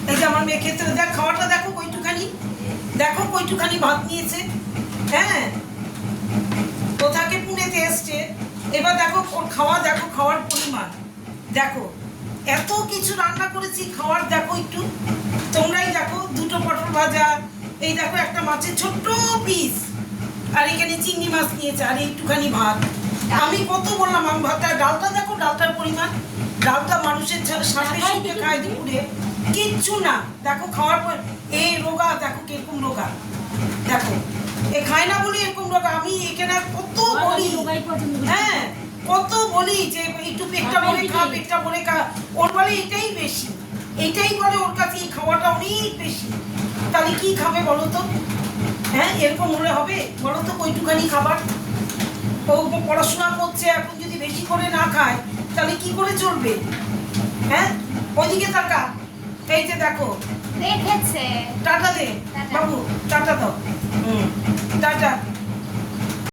এই যে আমার মেয়ে খেতে দেখ খাওয়াটা দেখো কইটুখানি ভাত নিয়েছে। হ্যাঁ, কোথাকে পুনেতে এসছে, এবার দেখো ওর খাওয়ার পরিমাণ দেখো, এত কিছু রান্না করেছি, খাওয়ার দেখো একটু, তোমরাই দেখো। দুটো পটল ভাজা, এই দেখো একটা মাছের ছোট্ট পিস, আর এখানে চিংড়ি মাছ নিয়েছে, আর একটুখানি ভাত। আমি কত বললাম আমি ভাতটা, ডালটা দেখো, ডালটার পরিমাণ, ডালটা মানুষের সাথে সঙ্গে খায় দুপুরে, কিচ্ছু না। দেখো খাওয়ার পর এই রোগা দেখো কিরকম রোগা, দেখো এ খায় না বলি এরকম রোগা। আমি এখানে কত বলি, হ্যাঁ কত বলি যে একটু পেটটা ভরে খা, ওর বলে এটাই বেশি, এটাই বলে ওর কাছে এই খাওয়াটা অনেক বেশি। তাহলে কি খাবে বলো তো? হ্যাঁ, এরকম হলে হবে বলো তো? কইটুখানি খাবার, ও পড়াশোনা করছে, এখন যদি বেশি করে না খায় তাহলে কি করে চলবে? হ্যাঁ, ওইদিকে তাকা, এই যে দেখো রেখেছে। টাটা দে বাবু, টাটা দাও। টাটা।